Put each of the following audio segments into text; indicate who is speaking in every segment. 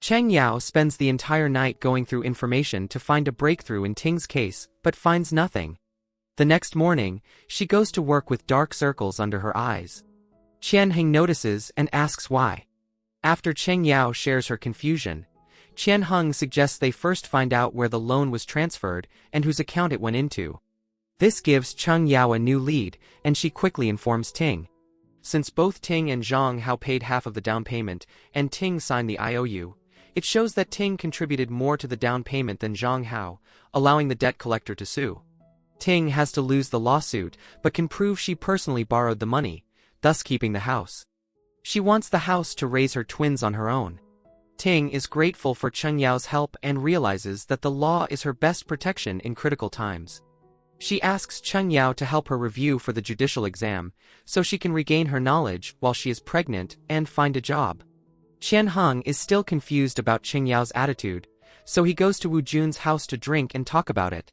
Speaker 1: Cheng Yao spends the entire night going through information to find a breakthrough in Ting's case, but finds nothing. The next morning, she goes to work with dark circles under her eyes. Qian Heng notices and asks why. After Cheng Yao shares her confusion, Qian Heng suggests they first find out where the loan was transferred and whose account it went into. This gives Cheng Yao a new lead, and she quickly informs Ting. Since both Ting and Zhang Hao paid half of the down payment, and Ting signed the IOU, it shows that Ting contributed more to the down payment than Zhang Hao, allowing the debt collector to sue. Ting has to lose the lawsuit, but can prove she personally borrowed the money, thus keeping the house. She wants the house to raise her twins on her own. Ting is grateful for Cheng Yao's help and realizes that the law is her best protection in critical times. She asks Cheng Yao to help her review for the judicial exam, so she can regain her knowledge while she is pregnant and find a job. Qian Heng is still confused about Cheng Yao's attitude, so he goes to Wu Jun's house to drink and talk about it.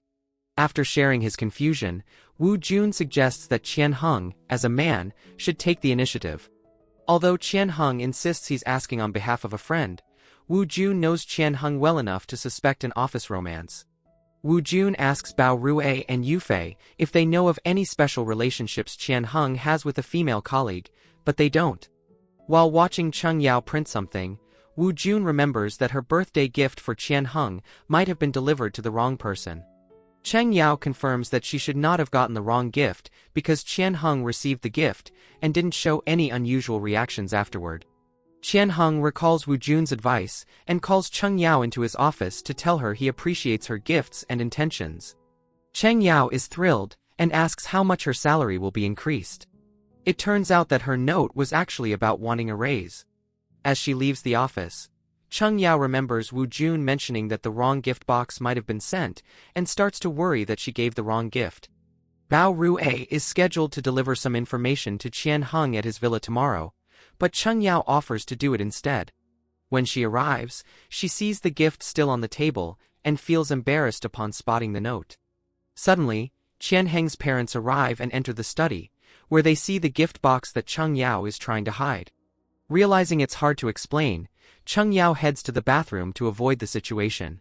Speaker 1: After sharing his confusion, Wu Jun suggests that Qian Heng, as a man, should take the initiative. Although Qian Heng insists he's asking on behalf of a friend, Wu Jun knows Qian Heng well enough to suspect an office romance. Wu Jun asks Bao Rui and Yufei if they know of any special relationships Qian Heng has with a female colleague, but they don't. While watching Cheng Yao print something, Wu Jun remembers that her birthday gift for Qian Heng might have been delivered to the wrong person. Cheng Yao confirms that she should not have gotten the wrong gift because Qian Heng received the gift and didn't show any unusual reactions afterward. Qian Heng recalls Wu Jun's advice and calls Cheng Yao into his office to tell her he appreciates her gifts and intentions. Cheng Yao is thrilled and asks how much her salary will be increased. It turns out that her note was actually about wanting a raise. As she leaves the office, Cheng Yao remembers Wu Jun mentioning that the wrong gift box might have been sent and starts to worry that she gave the wrong gift. Bao Rui is scheduled to deliver some information to Qian Heng at his villa tomorrow, but Cheng Yao offers to do it instead. When she arrives, she sees the gift still on the table and feels embarrassed upon spotting the note. Suddenly, Qian Heng's parents arrive and enter the study, where they see the gift box that Cheng Yao is trying to hide. Realizing it's hard to explain, Cheng Yao heads to the bathroom to avoid the situation.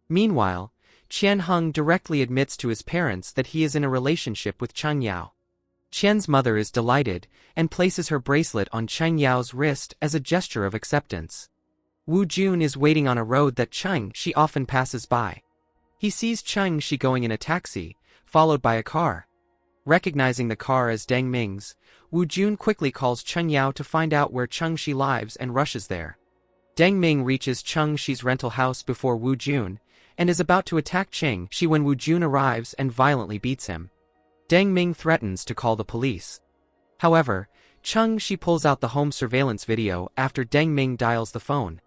Speaker 1: Meanwhile, Qian Heng directly admits to his parents that he is in a relationship with Cheng Yao. Qian's mother is delighted and places her bracelet on Cheng Yao's wrist as a gesture of acceptance. Wu Jun is waiting on a road that Cheng Shi often passes by. He sees Cheng Shi going in a taxi, followed by a car. Recognizing the car as Deng Ming's, Wu Jun quickly calls Cheng Yao to find out where Cheng Shi lives and rushes there. Deng Ming reaches Cheng Shi's rental house before Wu Jun, and is about to attack Cheng Shi when Wu Jun arrives and violently beats him. Deng Ming threatens to call the police. However, Cheng Shi pulls out the home surveillance video after Deng Ming dials the phone.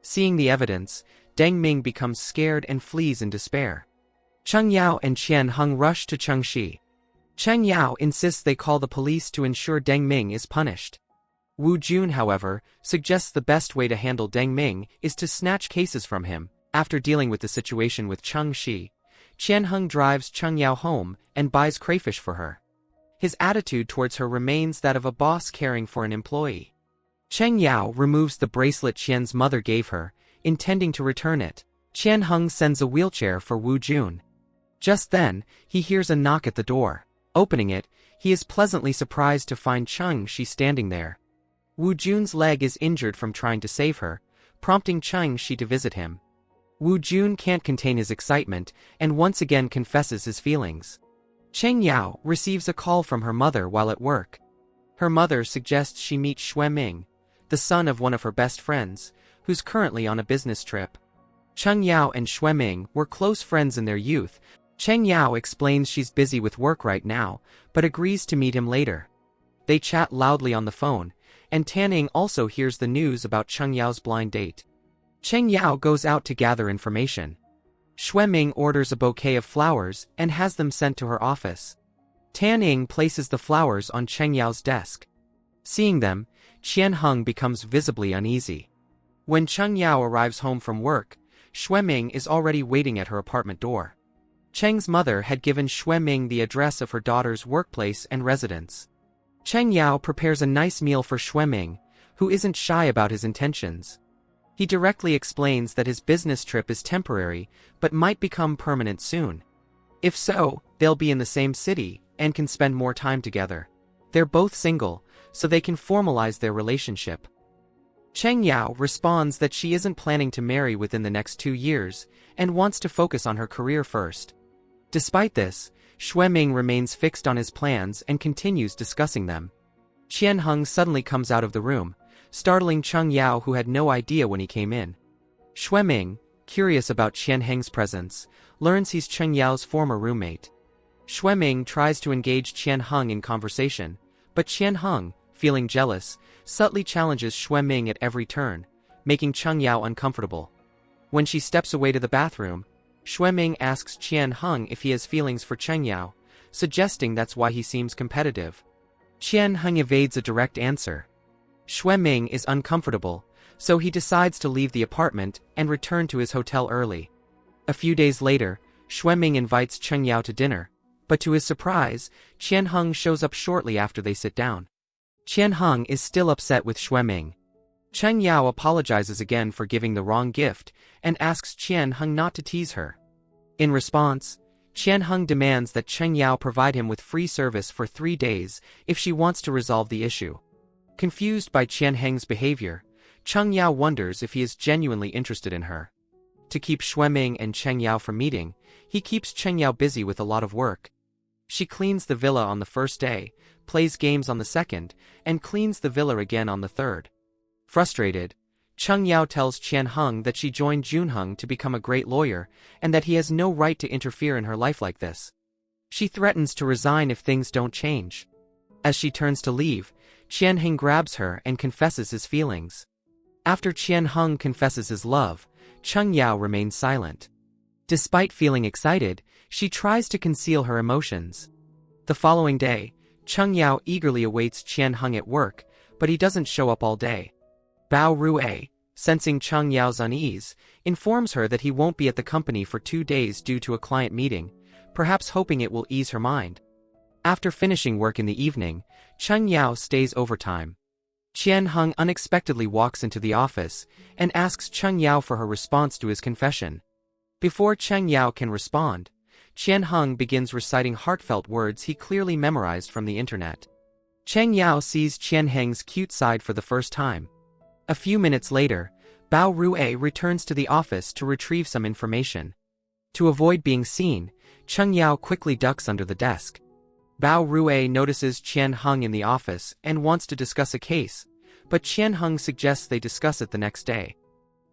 Speaker 1: Seeing the evidence, Deng Ming becomes scared and flees in despair. Cheng Yao and Qian Heng rush to Cheng Shi. Cheng Yao insists they call the police to ensure Deng Ming is punished. Wu Jun, however, suggests the best way to handle Deng Ming is to snatch cases from him. After dealing with the situation with Cheng Shi, Qian Heng drives Cheng Yao home and buys crayfish for her. His attitude towards her remains that of a boss caring for an employee. Cheng Yao removes the bracelet Qian's mother gave her, intending to return it. Qian Heng sends a wheelchair for Wu Jun. Just then, he hears a knock at the door. Opening it, he is pleasantly surprised to find Cheng Shi standing there. Wu Jun's leg is injured from trying to save her, prompting Cheng Shi to visit him. Wu Jun can't contain his excitement and once again confesses his feelings. Cheng Yao receives a call from her mother while at work. Her mother suggests she meet Xue Ming, the son of one of her best friends, who's currently on a business trip. Cheng Yao and Xue Ming were close friends in their youth. Cheng Yao explains she's busy with work right now, but agrees to meet him later. They chat loudly on the phone, and Tanning also hears the news about Cheng Yao's blind date. Cheng Yao goes out to gather information. Xue Ming orders a bouquet of flowers and has them sent to her office. Tanning places the flowers on Cheng Yao's desk. Seeing them, Qian Heng becomes visibly uneasy. When Cheng Yao arrives home from work, Xue Ming is already waiting at her apartment door. Cheng's mother had given Xue Ming the address of her daughter's workplace and residence. Cheng Yao prepares a nice meal for Xue Ming, who isn't shy about his intentions. He directly explains that his business trip is temporary, but might become permanent soon. If so, they'll be in the same city, and can spend more time together. They're both single, so they can formalize their relationship. Cheng Yao responds that she isn't planning to marry within the next 2 years, and wants to focus on her career first. Despite this, Xue Ming remains fixed on his plans and continues discussing them. Qian Heng suddenly comes out of the room, startling Cheng Yao, who had no idea when he came in. Xue Ming, curious about Qian Heng's presence, learns he's Cheng Yao's former roommate. Xue Ming tries to engage Qian Heng in conversation, but Qian Heng, feeling jealous, subtly challenges Xue Ming at every turn, making Cheng Yao uncomfortable. When she steps away to the bathroom, Xue Ming asks Qian Heng if he has feelings for Cheng Yao, suggesting that's why he seems competitive. Qian Heng evades a direct answer. Xue Ming is uncomfortable, so he decides to leave the apartment and return to his hotel early. A few days later, Xue Ming invites Cheng Yao to dinner, but to his surprise, Qian Heng shows up shortly after they sit down. Qian Heng is still upset with Xue Ming. Cheng Yao apologizes again for giving the wrong gift and asks Qian Heng not to tease her. In response, Qian Heng demands that Cheng Yao provide him with free service for 3 days if she wants to resolve the issue. Confused by Qian Heng's behavior, Cheng Yao wonders if he is genuinely interested in her. To keep Xue Ming and Cheng Yao from meeting, he keeps Cheng Yao busy with a lot of work. She cleans the villa on the first day, plays games on the second, and cleans the villa again on the third. Frustrated, Cheng Yao tells Qian Heng that she joined Jun Heng to become a great lawyer, and that he has no right to interfere in her life like this. She threatens to resign if things don't change. As she turns to leave, Qian Heng grabs her and confesses his feelings. After Qian Heng confesses his love, Cheng Yao remains silent. Despite feeling excited, she tries to conceal her emotions. The following day, Cheng Yao eagerly awaits Qian Heng at work, but he doesn't show up all day. Bao Rue, sensing Cheng Yao's unease, informs her that he won't be at the company for 2 days due to a client meeting, perhaps hoping it will ease her mind. After finishing work in the evening, Cheng Yao stays overtime. Qian Heng unexpectedly walks into the office and asks Cheng Yao for her response to his confession. Before Cheng Yao can respond, Qian Heng begins reciting heartfelt words he clearly memorized from the internet. Cheng Yao sees Qian Heng's cute side for the first time. A few minutes later, Bao Rue returns to the office to retrieve some information. To avoid being seen, Cheng Yao quickly ducks under the desk. Bao Rue notices Qian Heng in the office and wants to discuss a case, but Qian Heng suggests they discuss it the next day.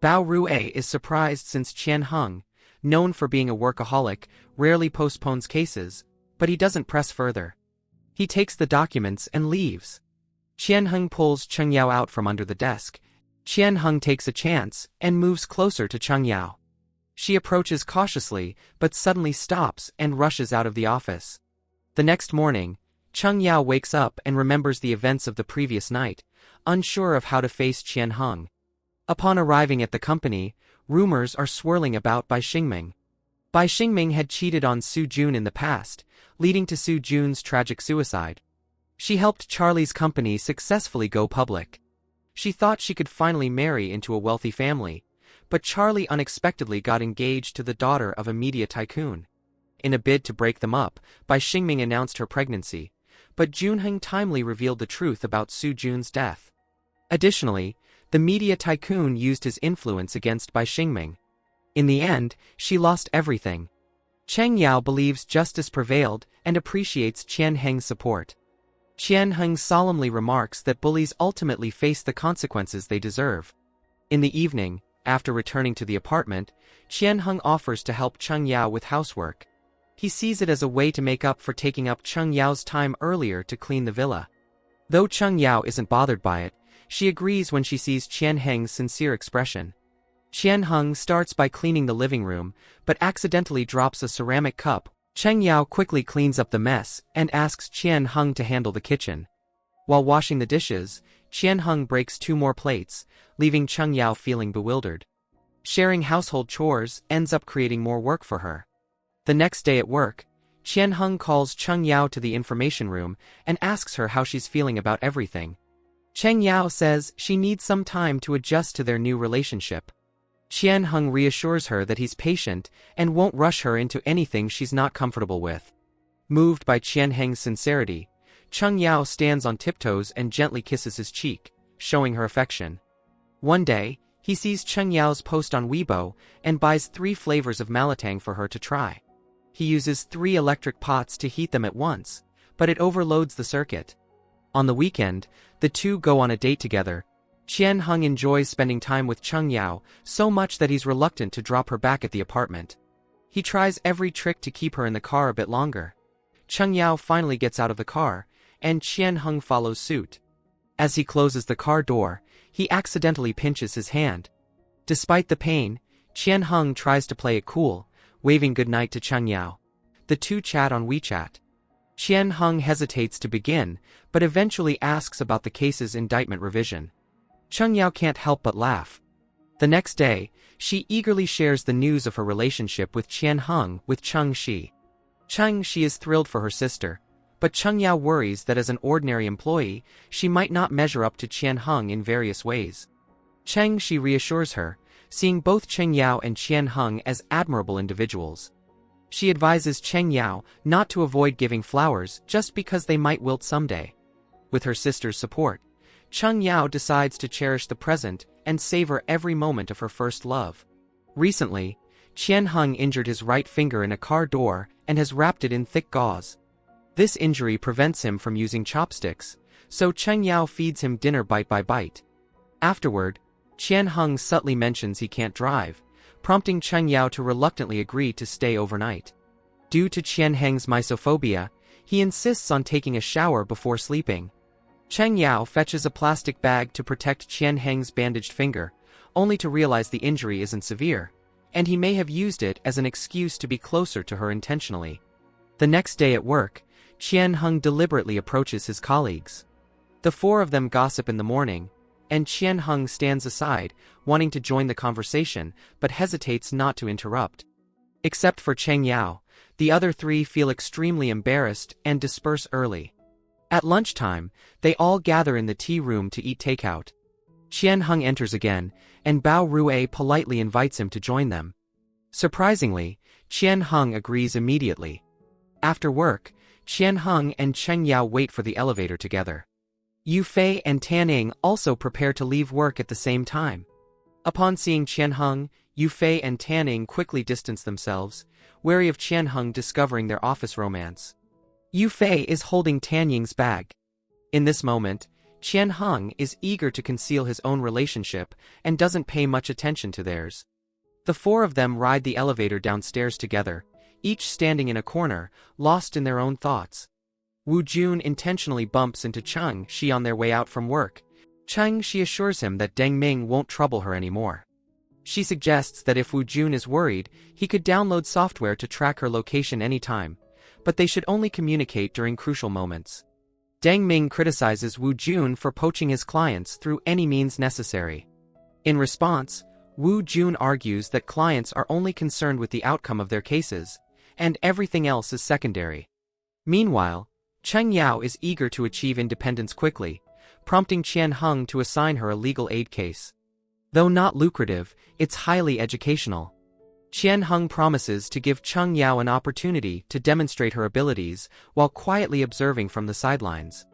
Speaker 1: Bao Rue is surprised since Qian Heng, known for being a workaholic, rarely postpones cases, but he doesn't press further. He takes the documents and leaves. Qian Heng pulls Cheng Yao out from under the desk. Qian Heng takes a chance and moves closer to Cheng Yao. She approaches cautiously, but suddenly stops and rushes out of the office. The next morning, Cheng Yao wakes up and remembers the events of the previous night, unsure of how to face Qian Heng. Upon arriving at the company, rumors are swirling about Bai Xingming. Bai Xingming had cheated on Su Jun in the past, leading to Su Jun's tragic suicide. She helped Charlie's company successfully go public. She thought she could finally marry into a wealthy family, but Charlie unexpectedly got engaged to the daughter of a media tycoon. In a bid to break them up, Bai Xingming announced her pregnancy, but Jun Heng timely revealed the truth about Su Jun's death. Additionally, the media tycoon used his influence against Bai Xingming. In the end, she lost everything. Cheng Yao believes justice prevailed and appreciates Qian Heng's support. Qian Heng solemnly remarks that bullies ultimately face the consequences they deserve. In the evening, after returning to the apartment, Qian Heng offers to help Cheng Yao with housework. He sees it as a way to make up for taking up Cheng Yao's time earlier to clean the villa. Though Cheng Yao isn't bothered by it, she agrees when she sees Qian Heng's sincere expression. Qian Heng starts by cleaning the living room, but accidentally drops a ceramic cup. Cheng Yao quickly cleans up the mess and asks Qian Heng to handle the kitchen. While washing the dishes, Qian Heng breaks 2 more plates, leaving Cheng Yao feeling bewildered. Sharing household chores ends up creating more work for her. The next day at work, Qian Heng calls Cheng Yao to the information room and asks her how she's feeling about everything. Cheng Yao says she needs some time to adjust to their new relationship. Qian Heng reassures her that he's patient and won't rush her into anything she's not comfortable with. Moved by Qian Heng's sincerity, Cheng Yao stands on tiptoes and gently kisses his cheek, showing her affection. One day, he sees Cheng Yao's post on Weibo and buys 3 flavors of malatang for her to try. He uses 3 electric pots to heat them at once, but it overloads the circuit. On the weekend, the two go on a date together. Qian Heng enjoys spending time with Cheng Yao so much that he's reluctant to drop her back at the apartment. He tries every trick to keep her in the car a bit longer. Cheng Yao finally gets out of the car, and Qian Heng follows suit. As he closes the car door, he accidentally pinches his hand. Despite the pain, Qian Heng tries to play it cool, waving goodnight to Cheng Yao. The two chat on WeChat. Qian Heng hesitates to begin, but eventually asks about the case's indictment revision. Cheng Yao can't help but laugh. The next day, she eagerly shares the news of her relationship with Qian Heng with Cheng Shi. Cheng Shi is thrilled for her sister, but Cheng Yao worries that as an ordinary employee, she might not measure up to Qian Heng in various ways. Cheng Shi reassures her, seeing both Cheng Yao and Qian Heng as admirable individuals. She advises Cheng Yao not to avoid giving flowers just because they might wilt someday. With her sister's support, Cheng Yao decides to cherish the present and savor every moment of her first love. Recently, Qian Heng injured his right finger in a car door and has wrapped it in thick gauze. This injury prevents him from using chopsticks, so Cheng Yao feeds him dinner bite by bite. Afterward, Qian Heng subtly mentions he can't drive, prompting Cheng Yao to reluctantly agree to stay overnight. Due to Qian Heng's misophobia, he insists on taking a shower before sleeping. Cheng Yao fetches a plastic bag to protect Qian Heng's bandaged finger, only to realize the injury isn't severe, and he may have used it as an excuse to be closer to her intentionally. The next day at work, Qian Heng deliberately approaches his colleagues. The 4 of them gossip in the morning, and Qian Heng stands aside, wanting to join the conversation, but hesitates not to interrupt. Except for Cheng Yao, the other 3 feel extremely embarrassed and disperse early. At lunchtime, they all gather in the tea room to eat takeout. Qian Heng enters again, and Bao Rue politely invites him to join them. Surprisingly, Qian Heng agrees immediately. After work, Qian Heng and Cheng Yao wait for the elevator together. Yu Fei and Tan Ning also prepare to leave work at the same time. Upon seeing Qian Heng, Yu Fei and Tan Ning quickly distance themselves, wary of Qian Heng discovering their office romance. Yu Fei is holding Tan Ying's bag. In this moment, Qian Heng is eager to conceal his own relationship and doesn't pay much attention to theirs. The 4 of them ride the elevator downstairs together, each standing in a corner, lost in their own thoughts. Wu Jun intentionally bumps into Cheng Shi on their way out from work. Cheng Shi assures him that Deng Ming won't trouble her anymore. She suggests that if Wu Jun is worried, he could download software to track her location anytime, but they should only communicate during crucial moments. Deng Ming criticizes Wu Jun for poaching his clients through any means necessary. In response, Wu Jun argues that clients are only concerned with the outcome of their cases, and everything else is secondary. Meanwhile, Cheng Yao is eager to achieve independence quickly, prompting Qian Heng to assign her a legal aid case. Though not lucrative, it's highly educational. Qian Heng promises to give Cheng Yao an opportunity to demonstrate her abilities while quietly observing from the sidelines.